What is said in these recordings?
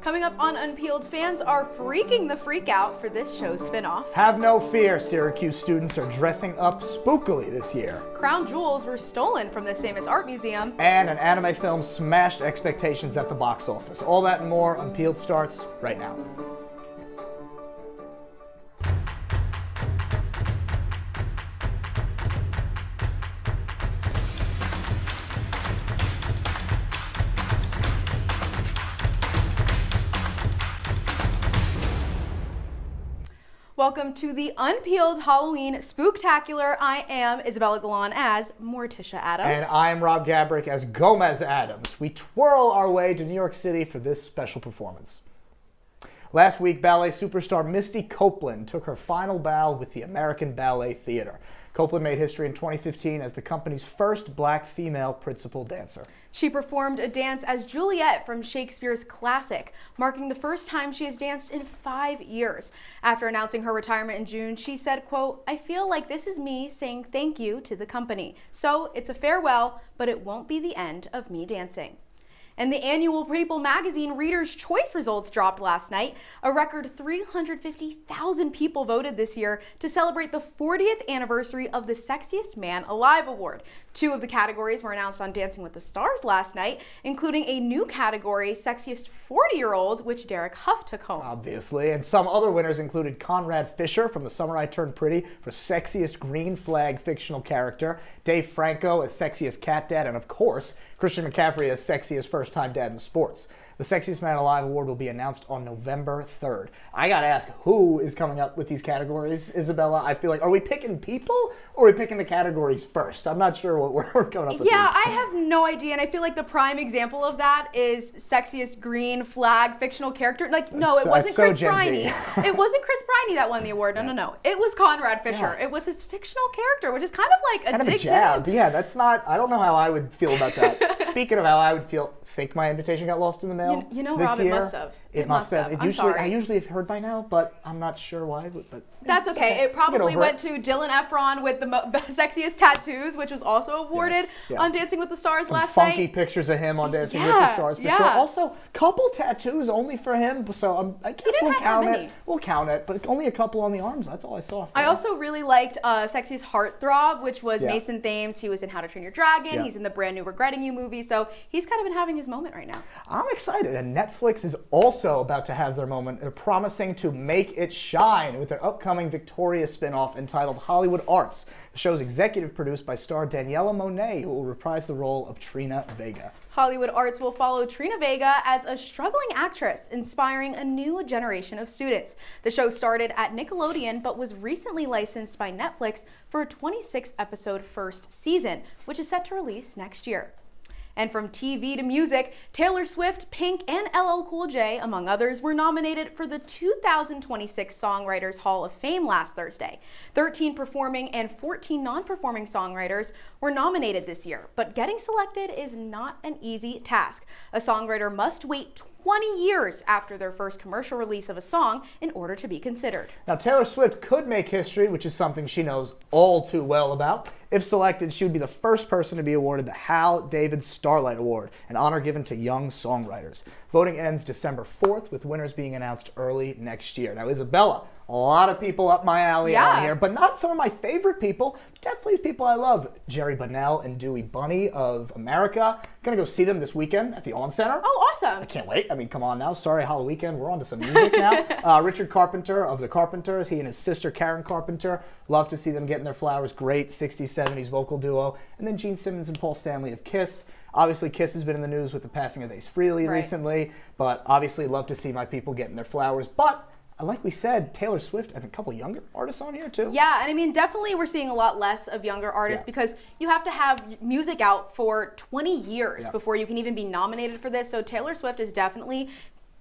Coming up on Unpeeled, fans are freaking the freak out for this show's spinoff. Have no fear, Syracuse students are dressing up spookily this year. Crown jewels were stolen from this famous art museum. And an anime film smashed expectations at the box office. All that and more, Unpeeled starts right now. Welcome to the Unpeeled Halloween Spooktacular. I am Isabella Galan as Morticia Adams. And I'm Rob Gabrik as Gomez Adams. We twirl our way to New York City for this special performance. Last week, ballet superstar Misty Copeland took her final bow with the American Ballet Theater. Copeland made history in 2015 as the company's first black female principal dancer. She performed a dance as Juliet from Shakespeare's classic, marking the first time she has danced in 5 years. After announcing her retirement in June, she said, quote, "I feel like this is me saying thank you to the company. So it's a farewell, but it won't be the end of me dancing." And the annual People magazine Reader's Choice results dropped last night. A record 350,000 people voted this year to celebrate the 40th anniversary of the Sexiest Man Alive award. 2 of the categories were announced on Dancing with the Stars last night, including a new category, Sexiest 40-year-old, which Derek Huff took home. Obviously, and some other winners included Conrad Fisher from The Summer I Turned Pretty for Sexiest Green Flag Fictional Character, Dave Franco as Sexiest Cat Dad, and of course, Christian McCaffrey as Sexiest First-Time Dad in Sports. The Sexiest Man Alive award will be announced on November 3rd. I gotta ask, who is coming up with these categories, Isabella? I feel like, are we picking people or are we picking the categories first? I'm not sure what we're coming up with. Yeah, I have no idea, and I feel like the prime example of that is Sexiest Green Flag Fictional Character. Like, no, it wasn't Chris Briney. It wasn't Chris Briney that won the award. No. It was Conrad Fisher. Yeah. It was his fictional character, which is kind of like addictive. Kind of a jab. Yeah, that's not, I don't know how I would feel about that. Speaking of how I would feel, think my invitation got lost in the mail You know, this Rob, year? It must have. It must have. I usually have heard by now, but I'm not sure why. But that's okay. It probably went to Dylan Efron with the sexiest tattoos, which was also awarded on Dancing with the Stars Some last night. funky pictures of him on Dancing with the Stars for sure. Also, couple tattoos only for him, so I guess we'll count it. We'll count it, but only a couple on the arms. That's all I saw. I also really liked Sexiest Heartthrob, which was Mason Thames. He was in How to Train Your Dragon. He's in the brand new Regretting You movie, so he's kind of been having his moment right now. I'm excited, and Netflix is also about to have their moment. They're promising to make it shine with their upcoming Victoria spinoff entitled Hollywood Arts. The show is executive produced by star Daniela Monet, who will reprise the role of Trina Vega. Hollywood Arts will follow Trina Vega as a struggling actress, inspiring a new generation of students. The show started at Nickelodeon, but was recently licensed by Netflix for a 26-episode first season, which is set to release next year. And from TV to music, Taylor Swift, Pink, and LL Cool J, among others, were nominated for the 2026 Songwriters Hall of Fame last Thursday. 13 performing and 14 non-performing songwriters were nominated this year, but getting selected is not an easy task. A songwriter must wait 20 years after their first commercial release of a song in order to be considered. Now, Taylor Swift could make history, which is something she knows all too well about. If selected, she would be the first person to be awarded the Hal David Starlight Award, an honor given to young songwriters. Voting ends December 4th, with winners being announced early next year. Now, Isabella, a lot of people up my alley on here, but not some of my favorite people. Definitely people I love. Jerry Bunnell and Dewey Bunny of America. Gonna go see them this weekend at the On Center. Oh, awesome. I can't wait. I mean, come on now. Sorry, Hollow Weekend. We're on to some music now. Richard Carpenter of the Carpenters. He and his sister Karen Carpenter. Love to see them getting their flowers. Great 60s, 70s vocal duo. And then Gene Simmons and Paul Stanley of Kiss. Obviously, Kiss has been in the news with the passing of Ace Frehley recently. But obviously, love to see my people getting their flowers. But like we said, Taylor Swift and a couple younger artists on here too. Yeah, and I mean, definitely we're seeing a lot less of younger artists because you have to have music out for 20 years before you can even be nominated for this. So Taylor Swift is definitely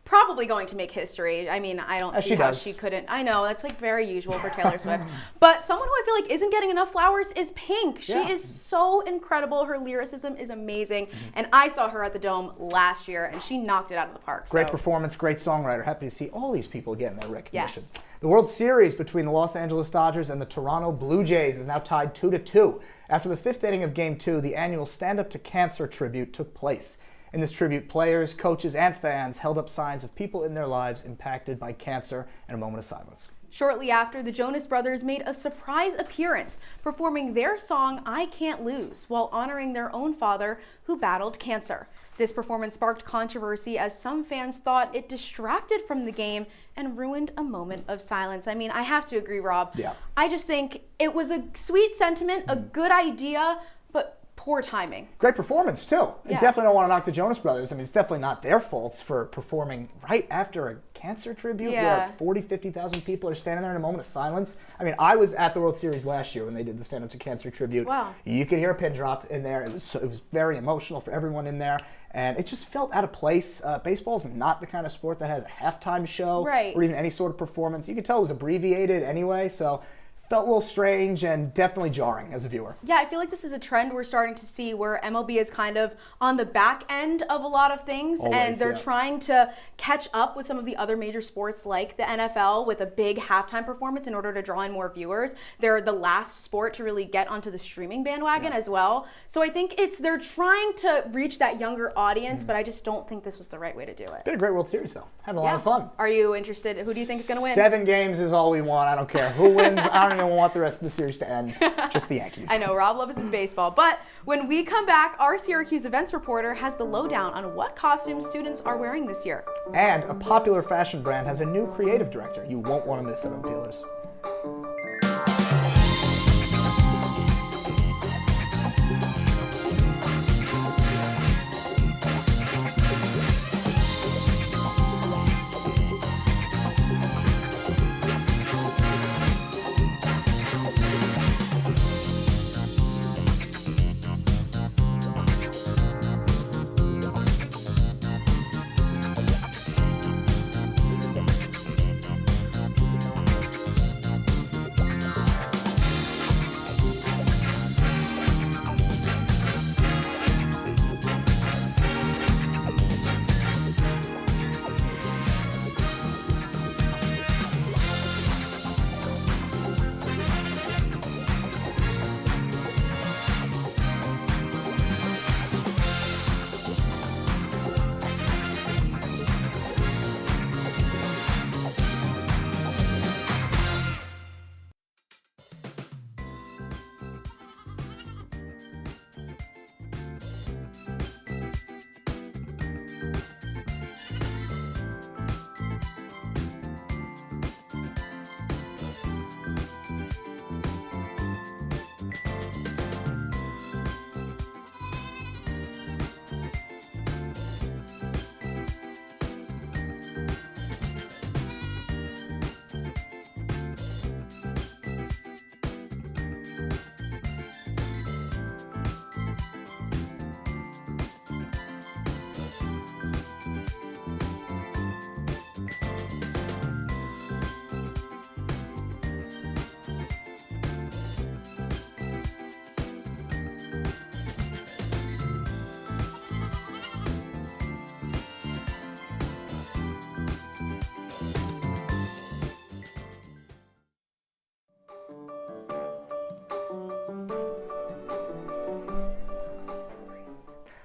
probably going to make history. I mean, I don't see how she couldn't. I know, that's like very usual for Taylor Swift. But someone who I feel like isn't getting enough flowers is Pink. She is so incredible. Her lyricism is amazing. And I saw her at the Dome last year and she knocked it out of the park. Great performance, great songwriter. Happy to see all these people getting their recognition. The World Series between the Los Angeles Dodgers and the Toronto Blue Jays is now tied 2-2. After the fifth inning of Game 2, the annual Stand Up to Cancer tribute took place. In this tribute, players, coaches, and fans held up signs of people in their lives impacted by cancer and a moment of silence. Shortly after, the Jonas Brothers made a surprise appearance, performing their song I Can't Lose while honoring their own father who battled cancer. This performance sparked controversy as some fans thought it distracted from the game and ruined a moment of silence. I mean, I have to agree, Rob. Yeah. I just think it was a sweet sentiment, a good idea, but poor timing. Great performance, too. Yeah. I definitely don't want to knock the Jonas Brothers. I mean, it's definitely not their faults for performing right after a cancer tribute where 40, 50,000 people are standing there in a moment of silence. I mean, I was at the World Series last year when they did the Stand Up to Cancer tribute. Wow. You could hear a pin drop in there. It was very emotional for everyone in there. And it just felt out of place. Baseball's not the kind of sport that has a halftime show or even any sort of performance. You could tell it was abbreviated anyway, so felt a little strange and definitely jarring as a viewer. Yeah, I feel like this is a trend we're starting to see where MLB is kind of on the back end of a lot of things. Always, and they're trying to catch up with some of the other major sports like the NFL with a big halftime performance in order to draw in more viewers. They're the last sport to really get onto the streaming bandwagon as well. So I think they're trying to reach that younger audience, but I just don't think this was the right way to do it. Been a great World Series, though. Having a lot of fun. Are you interested? Who do you think is going to win? 7 games is all we want. I don't care who wins. I don't even want the rest of the series to end. Just the Yankees. I know, Rob loves his baseball. But when we come back, our Syracuse events reporter has the lowdown on what costumes students are wearing this year. And a popular fashion brand has a new creative director. You won't want to miss it, Unpeelers.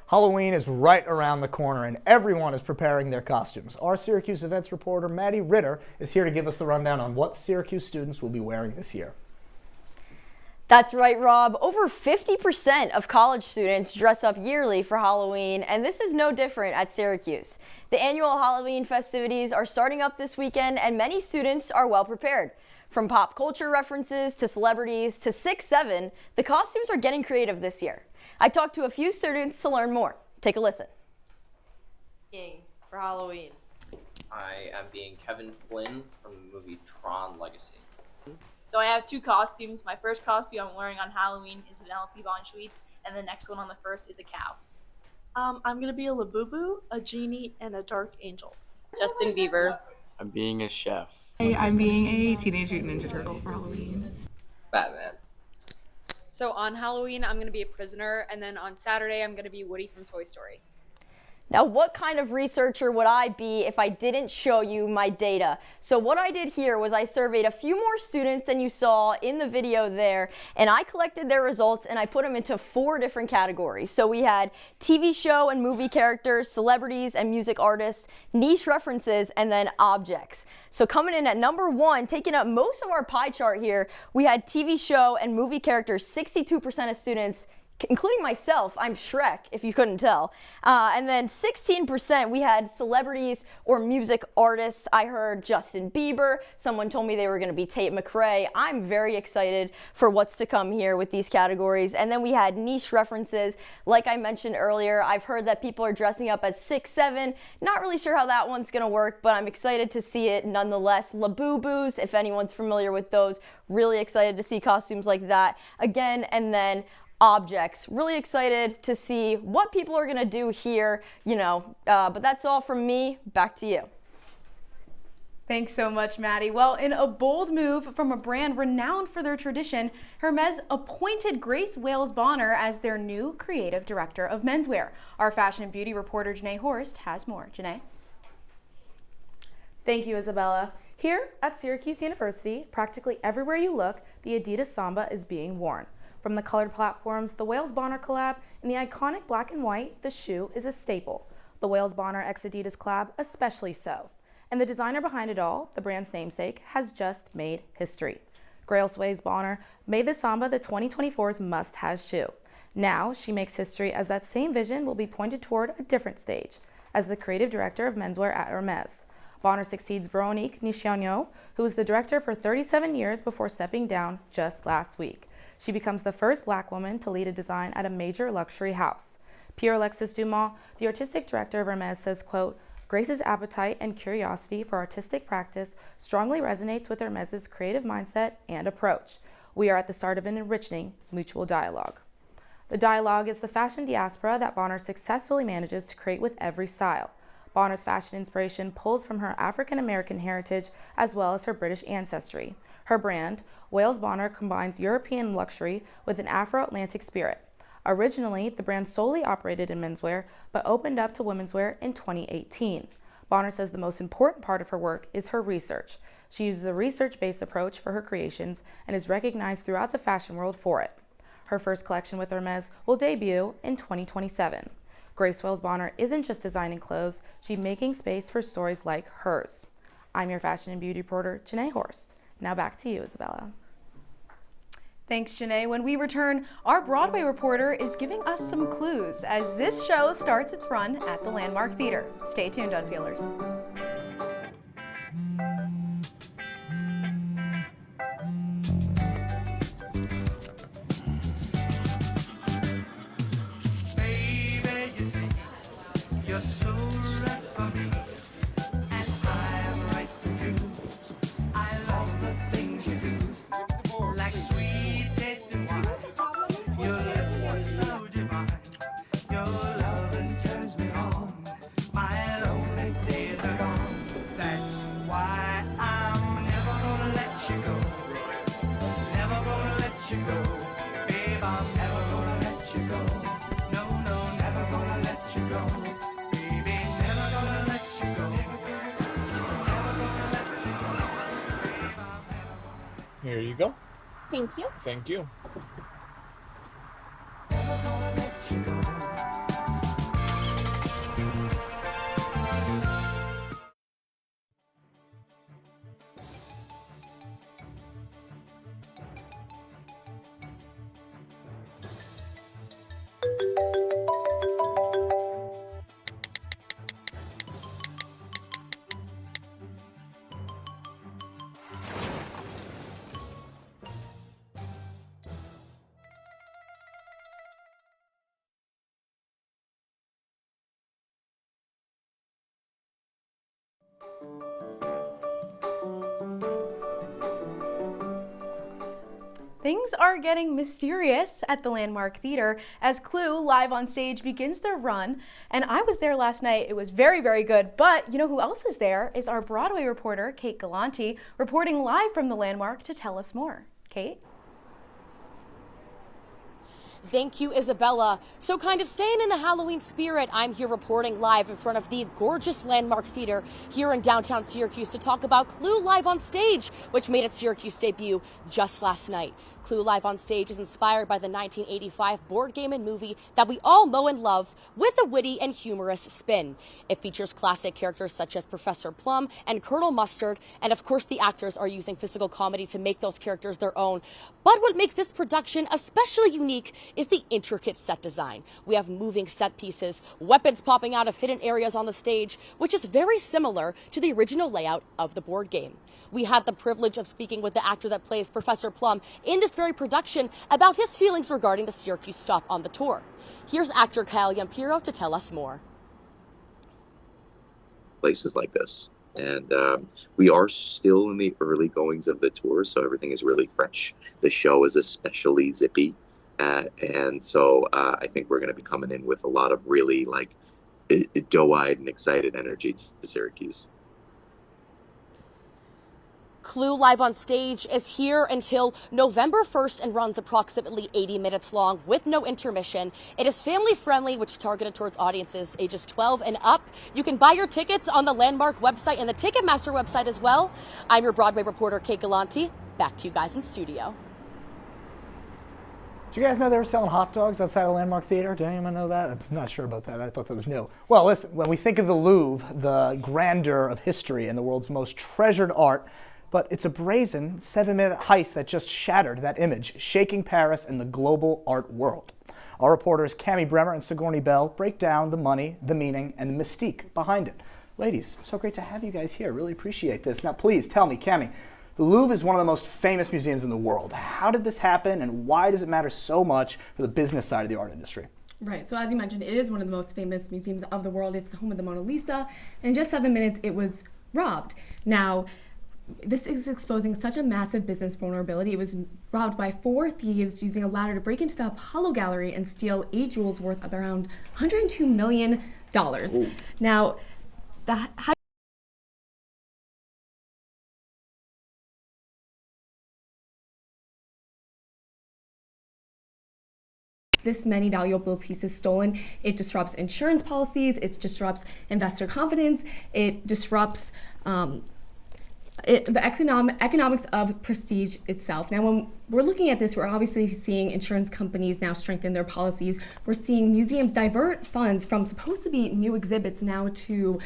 Halloween is right around the corner and everyone is preparing their costumes. Our Syracuse events reporter, Maddie Ritter, is here to give us the rundown on what Syracuse students will be wearing this year. That's right, Rob. Over 50% of college students dress up yearly for Halloween, and this is no different at Syracuse. The annual Halloween festivities are starting up this weekend, and many students are well prepared. From pop culture references to celebrities to 6'7", the costumes are getting creative this year. I talked to a few students to learn more. Take a listen. For Halloween. I am being Kevin Flynn from the movie Tron Legacy. So I have 2 costumes. My first costume I'm wearing on Halloween is an LP Von Schweetz, and the next one on the first is a cow. I'm gonna be a Labubu, a genie, and a dark angel. Justin Bieber. I'm being a chef. Hey, I'm being a Teenage Mutant Ninja Turtle for Halloween. Batman. So on Halloween, I'm going to be a prisoner, and then on Saturday, I'm going to be Woody from Toy Story. Now, what kind of researcher would I be if I didn't show you my data? So what I did here was I surveyed a few more students than you saw in the video there, and I collected their results and I put them into 4 different categories. So we had TV show and movie characters, celebrities and music artists, niche references, and then objects. So coming in at number 1, taking up most of our pie chart here, we had TV show and movie characters. 62% of students, including myself, I'm Shrek, if you couldn't tell. And then 16% we had celebrities or music artists. I heard Justin Bieber. Someone told me they were going to be Tate McRae. I'm very excited for what's to come here with these categories. And then we had niche references. Like I mentioned earlier, I've heard that people are dressing up as 6'7". Not really sure how that one's going to work, but I'm excited to see it nonetheless. Labubu's, if anyone's familiar with those, really excited to see costumes like that again. And then objects. Really excited to see what people are going to do here, but that's all from me. Back to you. Thanks so much, Maddie. Well, in a bold move from a brand renowned for their tradition, Hermes appointed Grace Wales Bonner as their new creative director of menswear. Our fashion and beauty reporter, Janae Horst, has more. Janae? Thank you, Isabella. Here at Syracuse University, practically everywhere you look, the Adidas Samba is being worn. From the colored platforms, the Wales Bonner collab, and the iconic black and white, the shoe is a staple. The Wales Bonner x Adidas collab especially so. And the designer behind it all, the brand's namesake, has just made history. Grace Wales Bonner made the Samba the 2024's must-have shoe. Now she makes history as that same vision will be pointed toward a different stage, as the creative director of menswear at Hermes. Bonner succeeds Veronique Nishionyo, who was the director for 37 years before stepping down just last week. She becomes the first Black woman to lead a design at a major luxury house. Pierre-Alexis Dumas, the artistic director of Hermes, says, quote, Grace's appetite and curiosity for artistic practice strongly resonates with Hermes's creative mindset and approach. We are at the start of an enriching mutual dialogue. The dialogue is the fashion diaspora that Bonner successfully manages to create with every style. Bonner's fashion inspiration pulls from her African-American heritage as well as her British ancestry. Her brand, Wales Bonner, combines European luxury with an Afro-Atlantic spirit. Originally, the brand solely operated in menswear, but opened up to womenswear in 2018. Bonner says the most important part of her work is her research. She uses a research-based approach for her creations and is recognized throughout the fashion world for it. Her first collection with Hermes will debut in 2027. Grace Wales Bonner isn't just designing clothes, she's making space for stories like hers. I'm your fashion and beauty reporter, Janae Horst. Now back to you, Isabella. Thanks, Janae. When we return, our Broadway reporter is giving us some clues as this show starts its run at the Landmark Theater. Stay tuned, Unpeelers. Here you go. Thank you. Thank you. Things are getting mysterious at the Landmark Theater as Clue live on stage begins their run. And I was there last night. It was very, very good. But you know who else is there is our Broadway reporter, Kate Galanti, reporting live from the Landmark to tell us more. Kate? Thank you, Isabella. So kind of staying in the Halloween spirit, I'm here reporting live in front of the gorgeous Landmark Theater here in downtown Syracuse to talk about Clue Live on Stage, which made its Syracuse debut just last night. Clue Live on Stage is inspired by the 1985 board game and movie that we all know and love, with a witty and humorous spin. It features classic characters such as Professor Plum and Colonel Mustard, and of course the actors are using physical comedy to make those characters their own. But what makes this production especially unique is the intricate set design. We have moving set pieces, weapons popping out of hidden areas on the stage, which is very similar to the original layout of the board game. We had the privilege of speaking with the actor that plays Professor Plum in this very production about his feelings regarding the Syracuse stop on the tour. Here's actor Kyle Yampiro to tell us more. Places like this. And we are still in the early goings of the tour, so everything is really fresh. The show is especially zippy. And so I think we're going to be coming in with a lot of really doe-eyed and excited energy to Syracuse. Clue Live on Stage is here until November 1st and runs approximately 80 minutes long with no intermission. It is family friendly, which is targeted towards audiences ages 12 and up. You can buy your tickets on the Landmark website and the Ticketmaster website as well. I'm your Broadway reporter, Kate Galanti. Back to you guys in studio. Did you guys know they were selling hot dogs outside of Landmark Theater? Did anyone know that? I'm not sure about that. I thought that was new. Well, listen, when we think of the Louvre, the grandeur of history and the world's most treasured art, but it's a brazen 7-minute heist that just shattered that image, shaking Paris and the global art world. Our reporters Cami Bremer and Sigourney Bell break down the money, the meaning, and the mystique behind it. Ladies, so great to have you guys here. Really appreciate this. Now, please tell me, Cami, the Louvre is one of the most famous museums in the world. How did this happen, and why does it matter so much for the business side of the art industry? Right, so as you mentioned, it is one of the most famous museums of the world. It's the home of the Mona Lisa. And in just 7 minutes, it was robbed. Now, this is exposing such a massive business vulnerability. It was robbed by 4 thieves using a ladder to break into the Apollo Gallery and steal 8 jewels worth of around $102 million. Ooh. Now, this many valuable pieces stolen, it disrupts insurance policies, it disrupts investor confidence, it disrupts the economics of prestige itself. Now, when we're looking at this, we're obviously seeing insurance companies now strengthen their policies. We're seeing museums divert funds from supposed to be new exhibits now to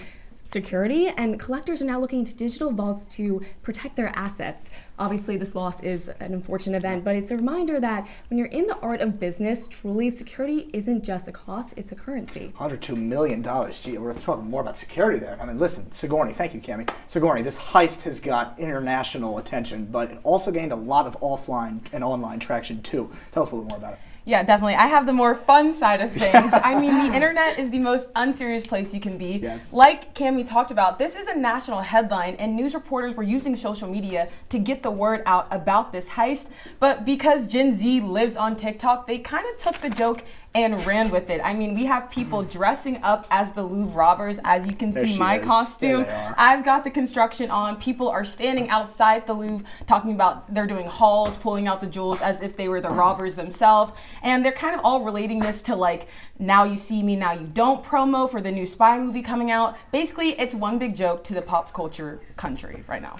security, and collectors are now looking into digital vaults to protect their assets. Obviously, this loss is an unfortunate event, but it's a reminder that when you're in the art of business, truly, security isn't just a cost, it's a currency. $102 million. Gee, we're talking more about security there. I mean, listen, Sigourney, thank you, Cami. Sigourney, this heist has got international attention, but it also gained a lot of offline and online traction, too. Tell us a little more about it. Yeah, definitely. I have the more fun side of things. I mean, the internet is the most unserious place you can be. Yes. Like Cami talked about, this is a national headline, and news reporters were using social media to get the word out about this heist. But because Gen Z lives on TikTok, they kind of took the joke and ran with it. I mean, we have people dressing up as the Louvre robbers. As you can see, my costume. I've got the construction on. People are standing outside the Louvre talking about they're doing hauls, pulling out the jewels as if they were the robbers themselves. And they're kind of all relating this to like, now you see me, now you don't promo for the new spy movie coming out. Basically, it's one big joke to the pop culture country right now.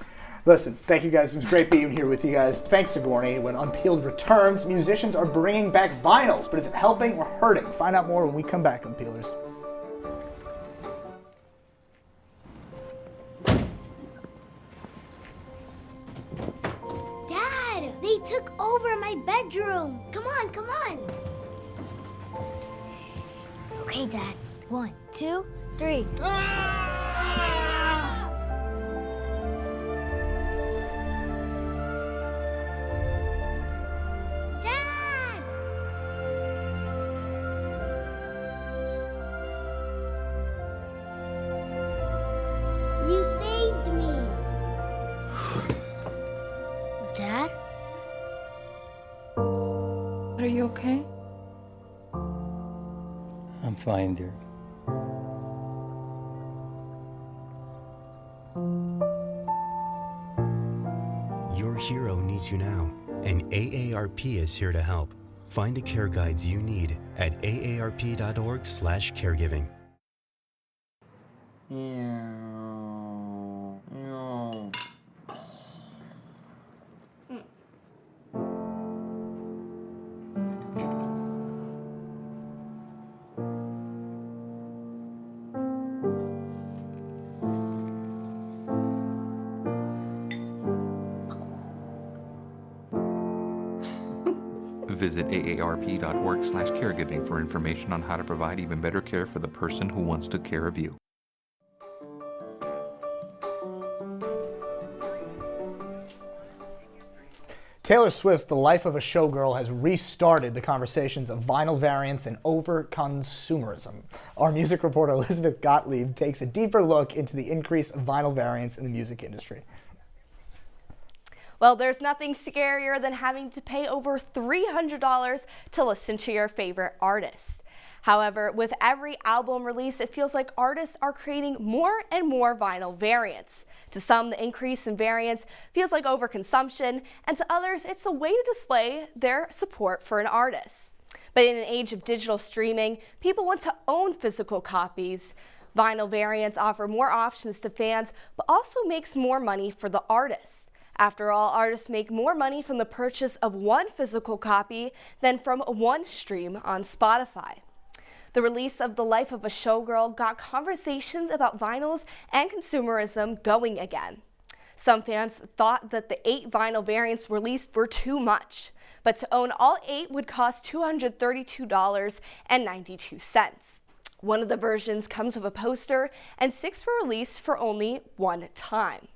Listen, thank you guys. It was great being here with you guys. Thanks, Sigourney. When Unpeeled returns, musicians are bringing back vinyls, but is it helping or hurting? Find out more when we come back, Unpeelers. Dad, they took over my bedroom. Come on, come on. Okay, Dad. 1, 2, 3. You saved me. Dad? Are you okay? I'm fine, dear. Your hero needs you now, and AARP is here to help. Find the care guides you need at aarp.org/caregiving. Visit aarp.org/caregiving for information on how to provide even better care for the person who wants to care of you. Taylor Swift's The Life of a Showgirl has restarted the conversations of vinyl variants and over-consumerism. Our music reporter Elizabeth Gottlieb takes a deeper look into the increase of vinyl variants in the music industry. Well, there's nothing scarier than having to pay over $300 to listen to your favorite artist. However, with every album release, it feels like artists are creating more and more vinyl variants. To some, the increase in variants feels like overconsumption, and to others, it's a way to display their support for an artist. But in an age of digital streaming, people want to own physical copies. Vinyl variants offer more options to fans, but also makes more money for the artists. After all, artists make more money from the purchase of one physical copy than from one stream on Spotify. The release of The Life of a Showgirl got conversations about vinyls and consumerism going again. Some fans thought that the 8 vinyl variants released were too much, but to own all 8 would cost $232.92. One of the versions comes with a poster, and 6 were released for only one time.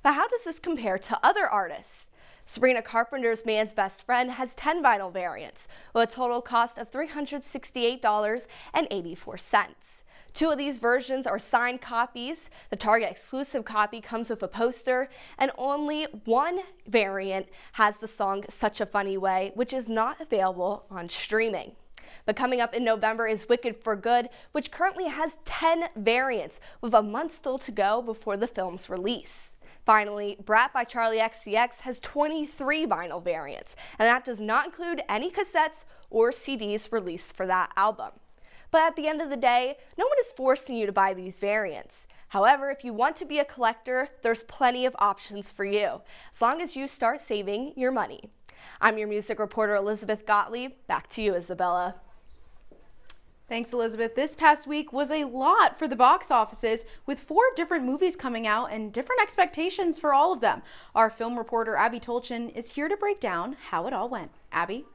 But how does this compare to other artists? Sabrina Carpenter's Man's Best Friend has 10 vinyl variants, with a total cost of $368.84. 2 of these versions are signed copies. The Target exclusive copy comes with a poster, and only one variant has the song Such a Funny Way, which is not available on streaming. But coming up in November is Wicked for Good, which currently has 10 variants, with a month still to go before the film's release. Finally, Brat by Charlie XCX has 23 vinyl variants, and that does not include any cassettes or CDs released for that album. But at the end of the day, no one is forcing you to buy these variants. However, if you want to be a collector, there's plenty of options for you, as long as you start saving your money. I'm your music reporter, Elizabeth Gottlieb. Back to you, Isabella. Thanks, Elizabeth. This past week was a lot for the box offices, with 4 different movies coming out and different expectations for all of them. Our film reporter, Abby Tolchin, is here to break down how it all went. Abby?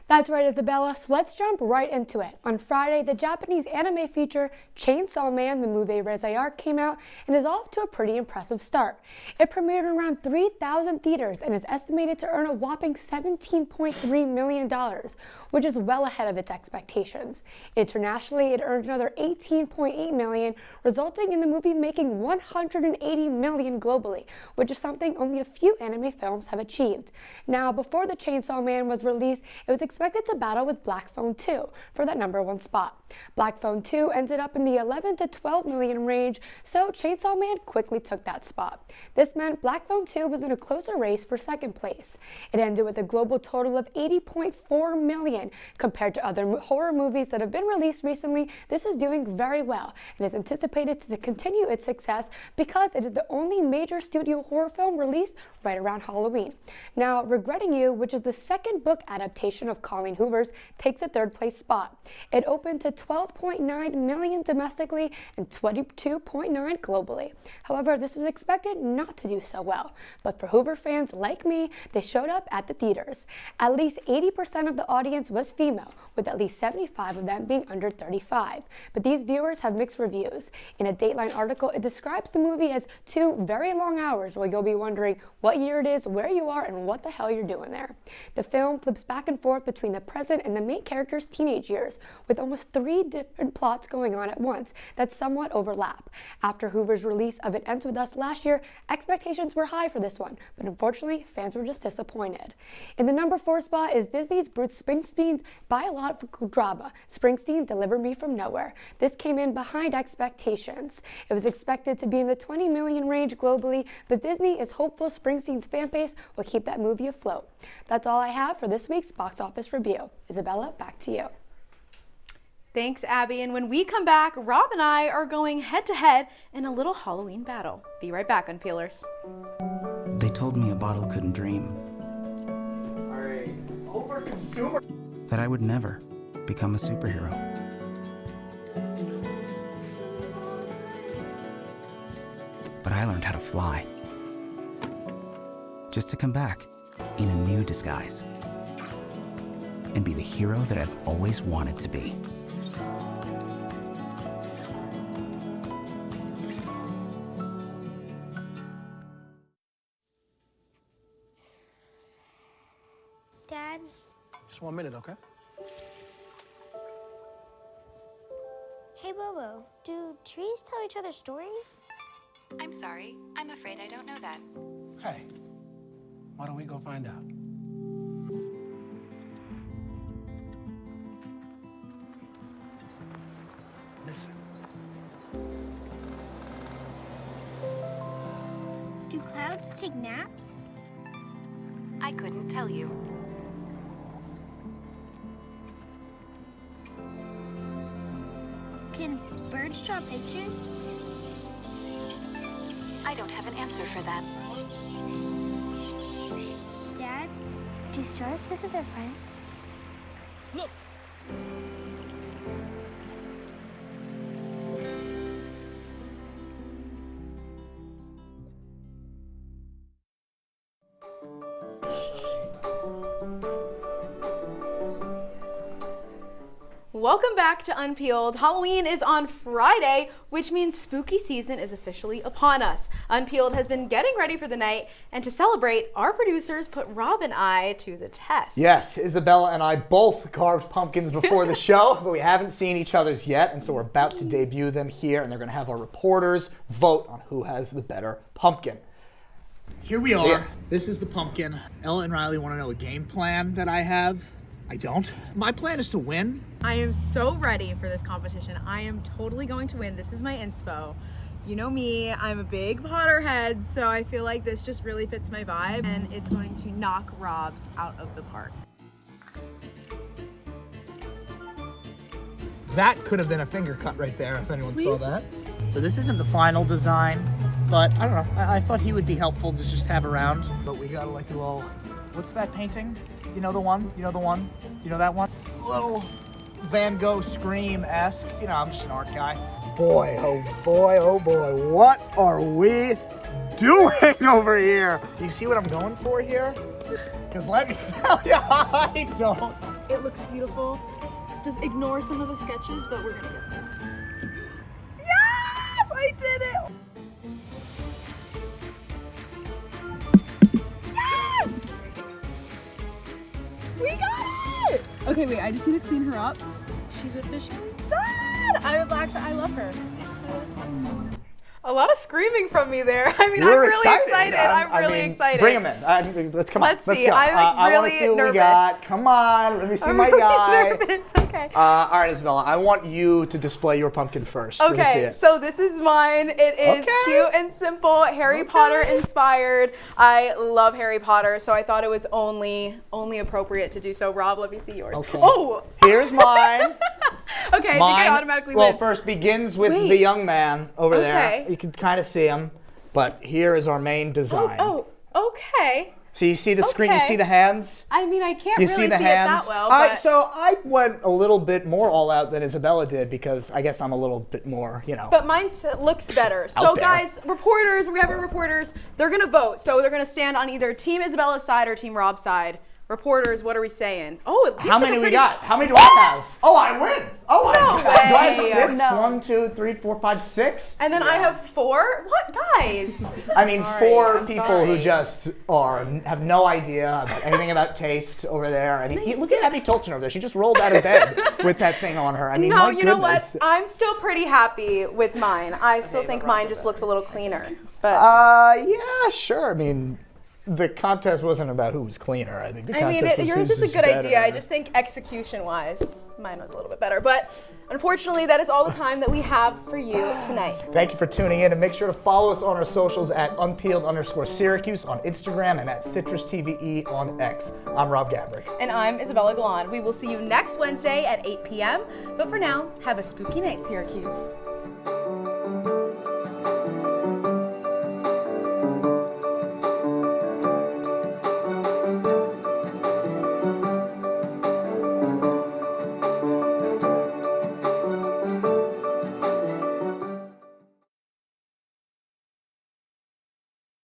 That's right, Isabella, so let's jump right into it. On Friday, the Japanese anime feature Chainsaw Man, the Movie Rezayar, came out and is off to a pretty impressive start. It premiered in around 3,000 theaters and is estimated to earn a whopping $17.3 million, which is well ahead of its expectations. Internationally, it earned another $18.8 million, resulting in the movie making $180 million globally, which is something only a few anime films have achieved. Now, before the Chainsaw Man was released, it was expected to battle with Black Phone 2 for that #1 spot. Black Phone 2 ended up in the 11 to 12 million range, so Chainsaw Man quickly took that spot. This meant Black Phone 2 was in a closer race for second place. It ended with a global total of $80.4 million. Compared to other horror movies that have been released recently, this is doing very well and is anticipated to continue its success because it is the only major studio horror film released right around Halloween. Now, Regretting You, which is the second book adaptation of Colleen Hoover's, takes a third place spot. It opened to $12.9 million domestically and $22.9 globally. However, this was expected not to do so well, but for Hoover fans like me, they showed up at the theaters. At least 80% of the audience was female, with at least 75 of them being under 35. But these viewers have mixed reviews. In a Dateline article, it describes the movie as 2 very long hours where you'll be wondering what year it is, where you are, and what the hell you're doing there. The film flips back and forth between the present and the main character's teenage years, with almost 3 different plots going on at once that somewhat overlap. After Hoover's release of It Ends With Us last year, expectations were high for this one, but unfortunately, fans were just disappointed. In the #4 spot is Disney's Bruce Springsteen's biological drama, Springsteen Deliver Me From Nowhere. This came in behind expectations. It was expected to be in the 20 million range globally, but Disney is hopeful Springsteen's fan base will keep that movie afloat. That's all I have for this week's box office this review. Isabella, back to you. Thanks, Abby. And when we come back, Rob and I are going head-to-head in a little Halloween battle. Be right back, Unpeelers. They told me a bottle couldn't dream. Over-consumer. That I would never become a superhero. But I learned how to fly. Just to come back in a new disguise. And be the hero that I've always wanted to be. Dad? Just 1 minute, okay? Hey, Bobo, do trees tell each other stories? I'm sorry. I'm afraid I don't know that. Hey, why don't we go find out? Listen. Do clouds take naps? I couldn't tell you. Can birds draw pictures? I don't have an answer for that. Dad, do stars visit their friends? Look! Welcome back to Unpeeled. Halloween is on Friday, which means spooky season is officially upon us. Unpeeled has been getting ready for the night, and to celebrate, our producers put Rob and I to the test. Yes, Isabella and I both carved pumpkins before the show, but we haven't seen each other's yet, and so we're about to debut them here, and they're going to have our reporters vote on who has the better pumpkin. Here we are. Yeah. This is the pumpkin. Ella and Riley want to know a game plan that I have. I don't. My plan is to win. I am so ready for this competition. I am totally going to win. This is my inspo. You know me, I'm a big Potterhead, so I feel like this just really fits my vibe, and it's going to knock Rob's out of the park. That could have been a finger cut right there if anyone saw that. So this isn't the final design, but I don't know. I thought he would be helpful to just have around. But we got like a little, what's that painting? You know the one? You know the one? You know that one? Little Van Gogh Scream-esque. You know, I'm just an art guy. Boy, oh boy, oh boy. What are we doing over here? Do you see what I'm going for here? Because let me tell you, I don't. It looks beautiful. Just ignore some of the sketches, but we're gonna get there. Yes! I did it! Yes! We got it! Okay, wait, I just need to clean her up. She's officially done! I love her. A lot of screaming from me there. I mean, I'm really excited. I'm really excited. Bring him in. Let's come on. Let's see. Go. I'm really I want to see what nervous. we got. Come on. Let me see my really guy. Nervous. Okay. All right, Isabella. I want you to display your pumpkin first. Let me see Okay, it. so this is mine. It is cute and simple, Harry Potter inspired. I love Harry Potter, so I thought it was only appropriate to do so. Rob, let me see yours. Okay. Oh! Here's mine. Okay, I think I automatically win. Well, first begins with the young man over there. You can kind of see him, but here is our main design. Oh, okay. So you see the screen, you see the hands? I mean, I can't You really see the see hands? it that well, but... So I went a little bit more all out than Isabella did because I guess I'm a little bit more, you know. But mine looks better. So guys, reporters, we have our reporters, they're gonna vote. So they're gonna stand on either Team Isabella's side or Team Rob's side. Reporters, what are we saying? Oh, it How many we got? How many do I have? Oh, I win. Oh, No I do I have way. 6? No. 1, 2, 3, 4, 5, 6? And then I have 4? What, guys? I mean, Sorry, 4 I'm people sorry. who just have no idea about anything about taste over there. I mean, look at Abby Tolchin over there. She just rolled out of bed with that thing on her. I mean, No, my you know what? goodness. I'm still pretty happy with mine. I still think mine just looks a little cleaner. But Yeah, sure. I mean, The contest wasn't about who was cleaner. I think the I contest mean, was yours who's is a good better. idea. I just think execution-wise, mine was a little bit better. But unfortunately, that is all the time that we have for you tonight. Thank you for tuning in, and make sure to follow us on our socials at Unpeeled_Syracuse on Instagram and at CitrusTVE on X. I'm Rob Gabrik. And I'm Isabella Galan. We will see you next Wednesday at 8 p.m. But for now, have a spooky night, Syracuse.